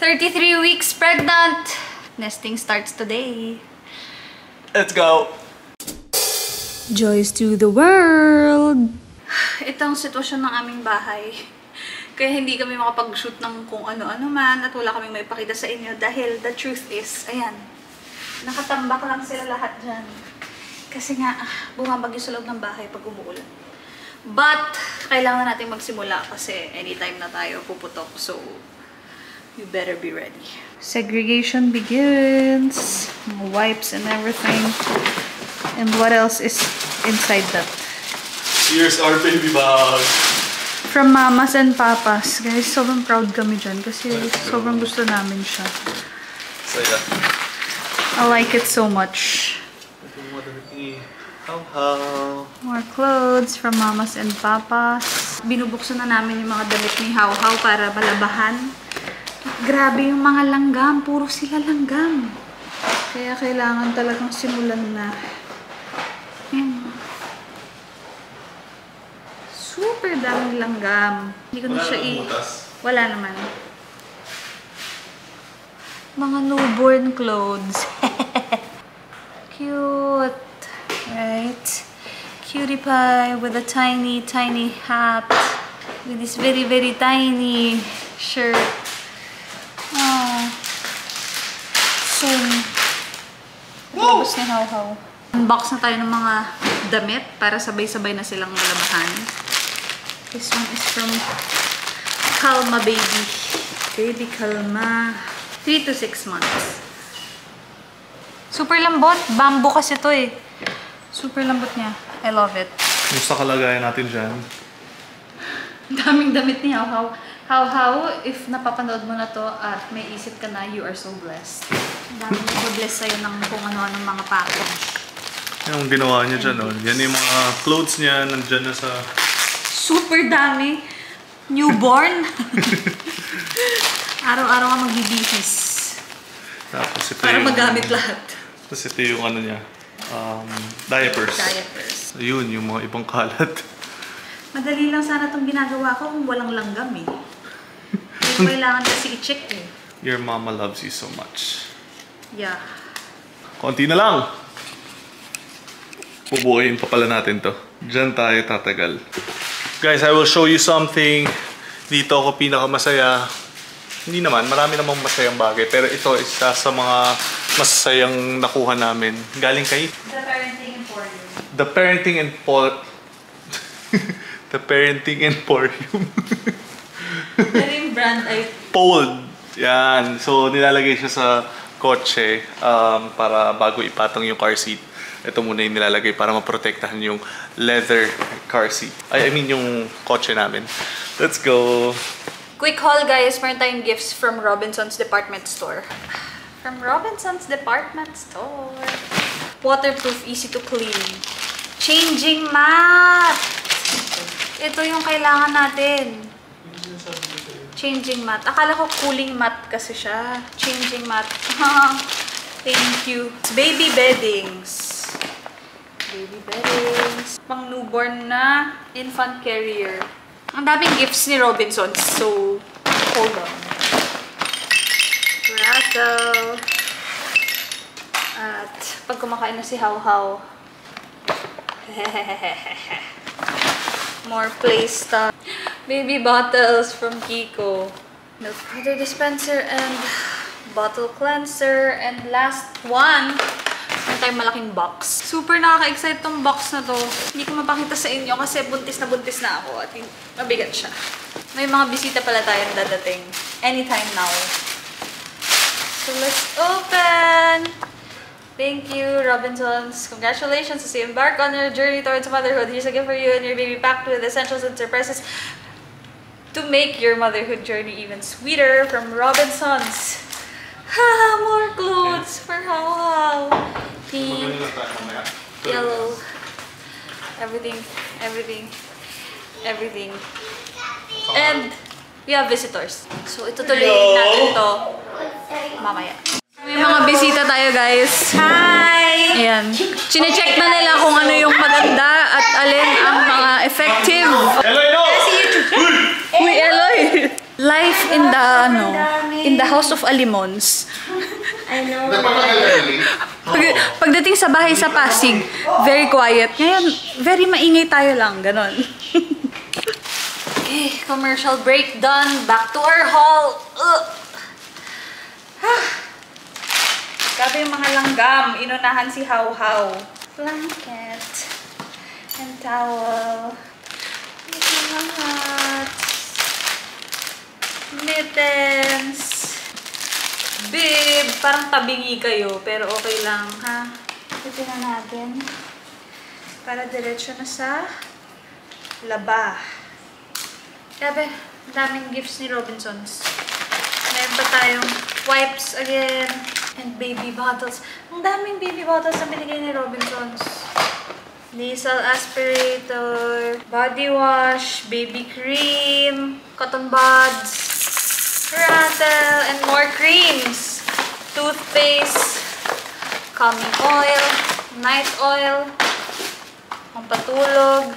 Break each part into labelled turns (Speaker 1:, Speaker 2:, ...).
Speaker 1: 33 weeks pregnant. Nesting starts today.
Speaker 2: Let's go!
Speaker 1: Joys to the world! Ito ang sitwasyon ng aming bahay. Kaya hindi kami makapag-shoot ng kung ano-ano man at wala kaming maipakita sa inyo dahil the truth is, ayan, nakatambak lang sila lahat dyan. Kasi nga, bumabagyo sa loob ng bahay pag umuulan. But, kailangan natin magsimula kasi anytime na tayo puputok. So, you better be ready. Segregation begins. Wipes and everything. And what else is inside that?
Speaker 2: Here's our baby bag.
Speaker 1: From mamas and papas. Guys, sobrang proud kami dyan kasi sobrang gusto namin siya.
Speaker 2: So yeah.
Speaker 1: I like it so much. More clothes from mamas and papas. Binubuksan na namin yung mga damit ni How How para malabahan. Grabe yung mga langgam. Puro sila langgam. Kaya kailangan talagang simulan na. Ayan. Super daming langgam. Hindi ko na siya Wala naman. Mga newborn clothes. Cute. Right? Cutie pie with a tiny, tiny hat. With this very, very tiny shirt. Oh. Soon. Labas ni How How. Unbox na tayo ng mga damit para sabay-sabay na silang malabahan. This one is from Calma Baby. Baby Calma. 3 to 6 months. Super lambot. Bamboo kasi to eh. Super lambot niya. I love it.
Speaker 2: Gusto kalagayan natin dyan.
Speaker 1: Daming damit ni How How. How How, if napapanood mo na to at may isip ka na, you are so blessed. Daming nag-bless sa'yo ng kung ano-anong mga package.
Speaker 2: Yung ginawa niya dyan, oh. Yan yung mga clothes niya, nandyan na sa...
Speaker 1: Super dami. Newborn. Araw-araw ka magbibihis.
Speaker 2: Tapos ito
Speaker 1: para
Speaker 2: yung...
Speaker 1: magamit lahat.
Speaker 2: Tapos ito yung ano niya. Diapers.
Speaker 1: Diapers.
Speaker 2: Ayun, yung mga ibang kalat.
Speaker 1: Madali lang sana itong ginagawa ko kung walang langgam eh. Kailangan kasi i-check eh.
Speaker 2: Your mama loves you so much.
Speaker 1: Yeah.
Speaker 2: Konti na lang. Bubuhayin pa pala natin to. Diyan tayo tatagal. Guys, I will show you something. Dito ako pinakamasaya. Hindi naman, marami namang masayang bagay. Pero ito isa sa mga masasayang nakuha namin. Galing kay?
Speaker 1: The Parenting Emporium.
Speaker 2: The Parenting Emporium. The Parenting Emporium.
Speaker 1: Pero yung brand ay...
Speaker 2: Fold. Yan. So, nilalagay siya sa kotse para bago ipatong yung car seat. Ito muna yung nilalagay para maprotektahan yung leather car seat. I mean yung kotse namin. Let's go!
Speaker 1: Quick haul guys, meron tayong gifts from Robinson's Department Store. From Robinson's Department Store. Waterproof, easy to clean. Changing mat! Ito yung kailangan natin. Changing mat. Akala ko cooling mat kasi siya. Changing mat. Thank you. Baby beddings. Baby beddings. Pang newborn na infant carrier. Ang daming gifts ni Robinsons. So, hold on. Rattle. At pag kumakain na si How How. More play stuff. Baby bottles from Kiko. Milk powder dispenser and bottle cleanser. And last one, meron tayong malaking box. Super nakaka-excite tong box na to. Hindi ko mapakita sa inyo kasi buntis na ako at mabigat siya. May mga bisita pala tayong dadating. Anytime now. So let's open! Thank you, Robinsons. Congratulations as you embark on your journey towards motherhood. Here's a gift for you and your baby packed with essentials and surprises to make your motherhood journey even sweeter from Robinsons. Ha! More clothes for How How. Pink, yellow, everything. And we have visitors. So itutuloy natin to mamaya. May mga bisita tayo guys. Hi! Ayan. Chine-check na nila kung ano yung maganda at alin ang mga effective.
Speaker 2: Eloy, no!
Speaker 1: Uy, Eloy! Life in the, ano, in the house of alimons.
Speaker 3: I know.
Speaker 1: Pagdating sa bahay sa Pasig, very quiet. Ngayon, very maingay tayo lang, ganon. Okay, commercial break done. Back to our haul. Grabe yung mga langgam. Inunahan si How How. Blanket. And towel. Mga hats. Mittens. Bib. Parang tabingi kayo. Pero okay lang, ha? Ito na natin. Para diretso na sa laba. Grabe, daming gifts ni Robinsons. Meron pa tayong wipes again. And baby bottles. Ang daming baby bottles na binigay ni Robinsons. Nasal aspirator, body wash, baby cream, cotton buds, rattle, and more creams. Toothpaste, calming oil, night oil, pampatulog,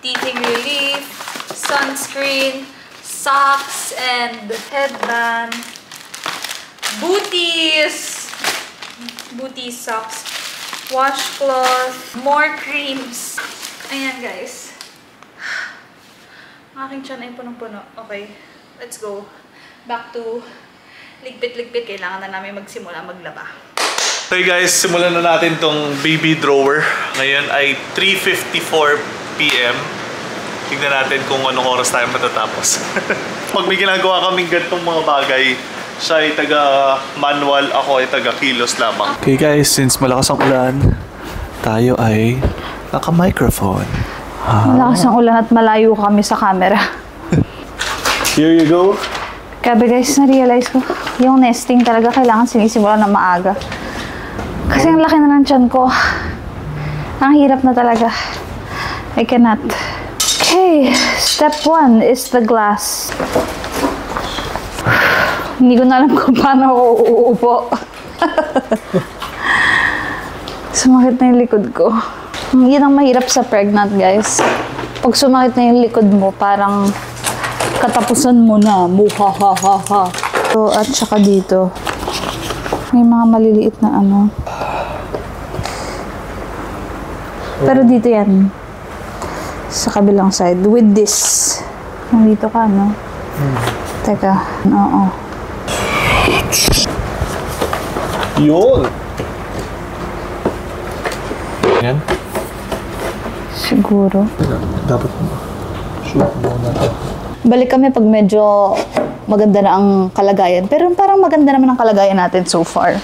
Speaker 1: teething relief, sunscreen, socks, and headband. Booties! Booties socks. Washcloth. More creams. Ayan, guys. Ang aking tiyan ay punong-puno. Okay. Let's go. Back to ligpit-ligpit. Kailangan na namin magsimula maglaba.
Speaker 2: Okay guys, simulan na natin tong baby drawer. Ngayon ay 3:54 PM. Tignan natin kung anong oras tayo matatapos. Pag may ginagawa kaming ganitong mga bagay, siya ay taga-manual, ako ay taga-kilos lamang. Okay guys, since malakas ang ulan, tayo ay naka-microphone.
Speaker 1: Malakas ang ulan at malayo kami sa camera.
Speaker 2: Here you go.
Speaker 1: Grabe guys, na-realize ko, yung nesting talaga kailangan sinisimulan na maaga. Kasi ang laki na ng tiyan ko. Ang hirap na talaga. I cannot. Okay, step 1 is the glass. Hindi ko na alam kung paano ako uuupo. Sumakit na yung likod ko. Yan ang mahirap sa pregnant, guys. Pag sumakit na yung likod mo, parang katapusan mo na. Muhahahaha. So, at saka dito, may mga maliliit na ano. Pero dito yan. Sa kabilang side. With this. Nandito ka, no? Teka. Oo.
Speaker 2: Yun! Yan?
Speaker 1: Siguro.
Speaker 2: Dapat shoot muna natin.
Speaker 1: Balik kami pag medyo maganda na ang kalagayan. Pero parang maganda naman ang kalagayan natin so far.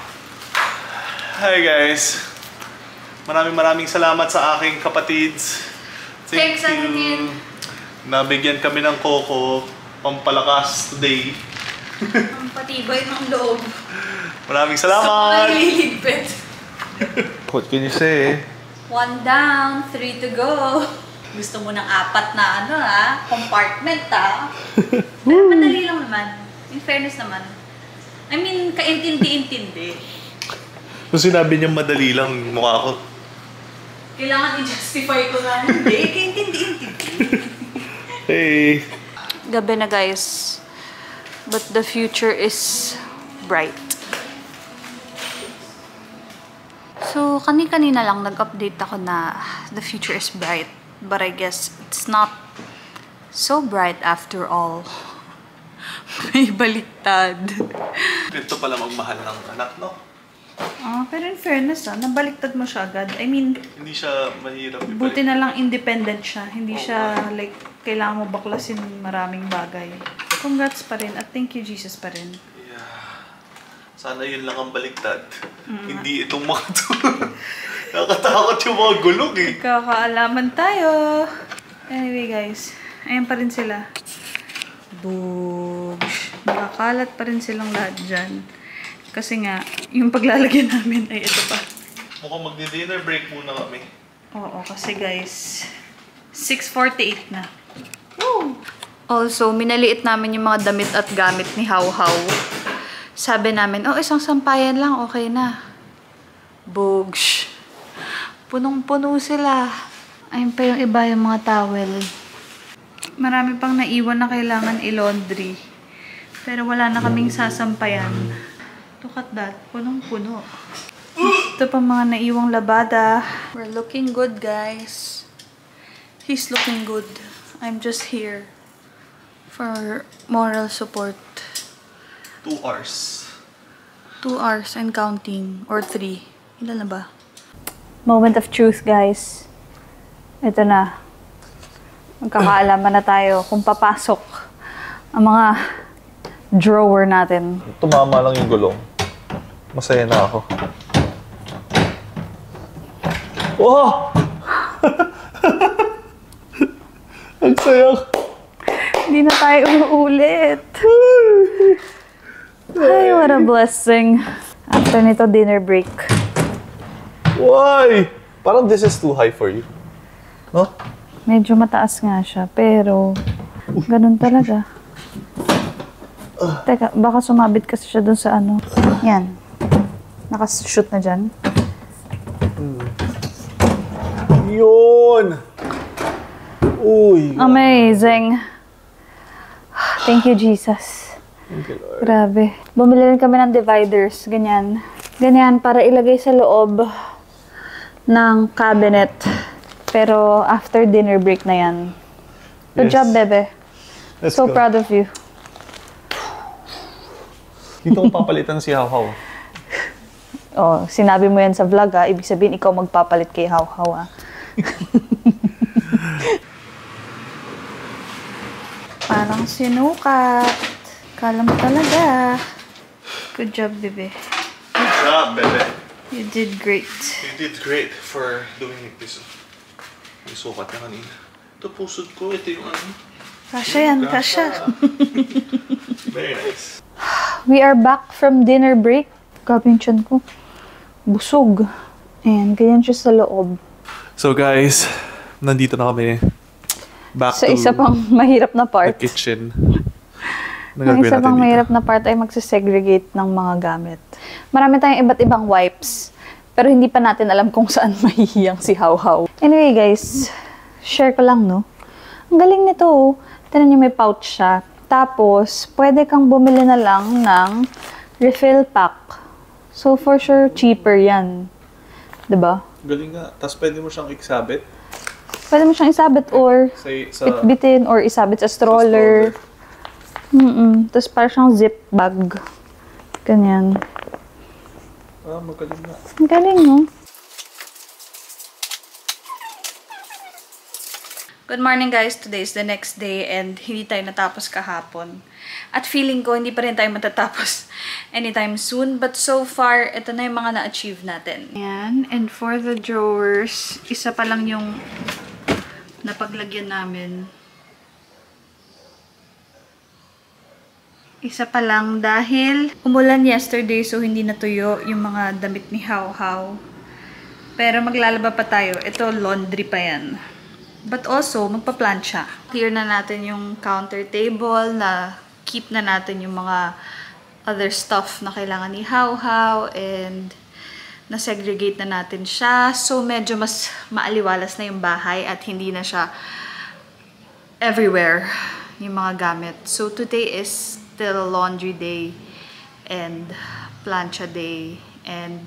Speaker 2: Hi guys! Maraming salamat sa aking kapatids.
Speaker 1: Thanks, Anakin.
Speaker 2: Nabigyan kami ng Coco, pampalakas today.
Speaker 1: Ang patibay ng loob.
Speaker 2: Maraming salamat!
Speaker 1: Sa paliligpit.
Speaker 2: What can you say?
Speaker 1: 1 down, 3 to go. Gusto mo ng 4 na ano ha? Compartment ha? Pero madali lang naman. In fairness naman. I mean, kaintindi-intindi.
Speaker 2: Kung sinabi niya madali lang, mukha ko.
Speaker 1: Kailangan i-justify ko na. Hindi, kaintindi-intindi.
Speaker 2: Hey!
Speaker 1: Gabi na guys. But the future is bright. So, kanina lang nag-update ako na the future is bright. But I guess it's not so bright after all. May baliktad.
Speaker 2: Ito pala magmahal ng anak, no?
Speaker 1: Pero in fairness, nabaliktad mo siya agad. I mean,
Speaker 2: Hindi siya mahirap ibalik.
Speaker 1: buti na lang independent siya. Hindi siya like, kailangan mo baklasin maraming bagay. Congrats pa rin at thank you Jesus pa rin.
Speaker 2: Yeah. Sana yun lang ang baliktad. Hindi itong mga to. Nakatakot yung mga gulog eh.
Speaker 1: Kakaalaman tayo. Anyway guys, ayan pa rin sila. Boogs. Nakakalat pa rin silang lahat dyan. Kasi nga, yung paglalagyan namin ay ito pa.
Speaker 2: Mukhang magdi-dinner break muna kami.
Speaker 1: Oo, kasi guys, 6:48 na. Woo! Also, minaliit namin yung mga damit at gamit ni How How. Sabi namin, isang sampayan lang, okay na. Boogs. Punong-puno sila. Ayun pa yung iba yung mga towel. Marami pang naiwan na kailangan i-laundry. Pero wala na kaming sasampayan. Look at that. Punong-puno. Ito pa mga naiwang labada. We're looking good, guys. He's looking good. I'm just here for moral support.
Speaker 2: 2 hours.
Speaker 1: 2 hours and counting. Or 3. Ilan na ba? Moment of truth, guys. Ito na. Magkakaalaman na tayo kung papasok ang mga drawer natin.
Speaker 2: Tumama lang yung gulong. Masaya na ako. Oh! Ang saya.
Speaker 1: Hindi na tayo uulit. Ay, what a blessing. After nito, dinner break.
Speaker 2: Why? Parang this is too high for you. No?
Speaker 1: Medyo mataas nga siya, pero ganun talaga. Teka, baka sumabit kasi siya dun sa ano. Yan. Nakashoot na dyan.
Speaker 2: Yun! Uy!
Speaker 1: Amazing! Thank you, Jesus.
Speaker 2: Thank you, Lord.
Speaker 1: Grabe. Bumili rin kami ng dividers. Ganyan. Ganyan, para ilagay sa loob ng cabinet. Pero after dinner break na yan. Good
Speaker 2: Yes.
Speaker 1: job, bebe.
Speaker 2: Let's
Speaker 1: So
Speaker 2: go.
Speaker 1: proud of you.
Speaker 2: Dito ko papalitan si Hawhaw.
Speaker 1: Oh, sinabi mo yan sa vlog, ha? Ibig sabihin, ikaw magpapalit kay Hawhaw, ha? Parang sinukat. Kala mo talaga. Good job, bebe.
Speaker 2: Good job, bebe.
Speaker 1: You did great.
Speaker 2: You did great for doing it this. May sukat na kanina. Ito pusod ko. Ito yung ano.
Speaker 1: Kasha yan, kasha.
Speaker 2: Very nice.
Speaker 1: We are back from dinner break. Grabe yung tiyan ko. Busog. Ayan, ganyan siya sa loob.
Speaker 2: So guys, nandito na kami. Back
Speaker 1: Sa
Speaker 2: to
Speaker 1: isa pang mahirap na
Speaker 2: the
Speaker 1: part.
Speaker 2: kitchen.
Speaker 1: Ang isa pang mahirap na part ay magsisegregate ng mga gamit. Marami tayong iba't ibang wipes. Pero hindi pa natin alam kung saan mahihiyang si Hawhaw. Anyway guys, share ko lang, no? Ang galing nito, oh. Tignan niyo, may pouch siya. Tapos, pwede kang bumili na lang ng refill pack. So, for sure, cheaper yan. Diba?
Speaker 2: Galing nga. Tapos pwede mo siyang iksabit.
Speaker 1: Pwede mo siyang isabit or
Speaker 2: Sa
Speaker 1: bitbitin or isabit sa stroller. Tapos parang siyang zip bag. Ganyan.
Speaker 2: magaling nga.
Speaker 1: Ang galing, no? Good morning, guys. Today is the next day and hindi tayo natapos kahapon. At feeling ko, hindi pa rin tayo matatapos anytime soon. But so far, ito na yung mga na-achieve natin. Ayan. And for the drawers, isa pa lang yung napaglagyan namin. Isa pa lang dahil umulan yesterday so hindi natuyo yung mga damit ni Hawhaw. Pero maglalaba pa tayo. Ito, laundry pa yan. But also, magpa-plancha. Clear na natin yung counter table, na keep na natin yung mga other stuff na kailangan ni Hawhaw, and na-segregate na natin siya. So, medyo mas maaliwalas na yung bahay at hindi na siya everywhere yung mga gamit. So, today is still laundry day and plancha day. And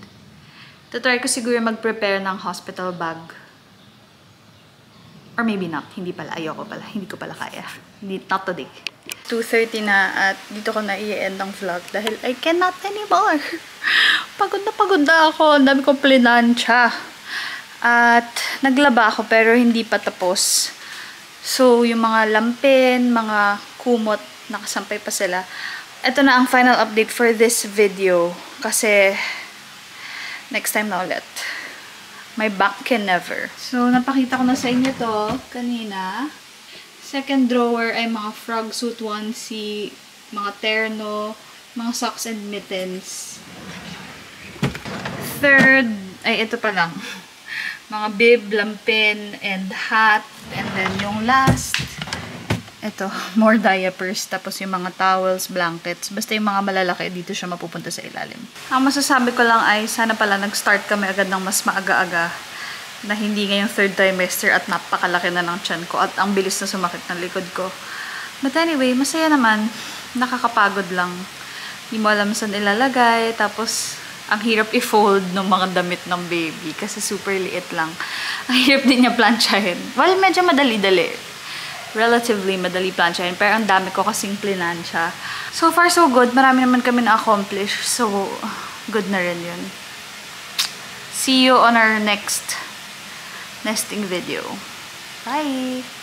Speaker 1: try ko siguro mag-prepare ng hospital bag. Or maybe not. Hindi pala. Ayoko pala. Hindi ko pala kaya. Not today. 2:30 na at dito ko na i-end ang vlog dahil I cannot anymore. Pagod na ako. Ang dami kong plinansya. At naglaba ako pero hindi pa tapos. So, yung mga lampin, mga kumot, nakasampay pa sila. Ito na ang final update for this video. Kasi next time na ulit. My back can never. So, napakita ko na sa inyo to kanina. Second drawer ay mga frog suit onesie, mga terno, mga socks and mittens. Third, ay ito pa lang. Mga bib, lampin, and hat. And then yung last, ito, more diapers. Tapos yung mga towels, blankets. Basta yung mga malalaki, dito siya mapupunta sa ilalim. Ang masasabi ko lang ay, sana pala nag-start kami agad ng mas maaga-aga. Na hindi ngayong third trimester at napakalaki na ng tiyan ko. At ang bilis na sumakit ng likod ko. But anyway, masaya naman. nakakapagod lang. Hindi mo alam saan ilalagay. Tapos, ang hirap i-fold ng mga damit ng baby kasi super liit lang. Ang hirap din niya planchahin. Well, medyo madali-dali. Relatively madali planchahin. Pero ang dami ko kasing plinansya. So far, so good. Marami naman kami na-accomplish. So, good na rin yun. See you on our next nesting video. Bye!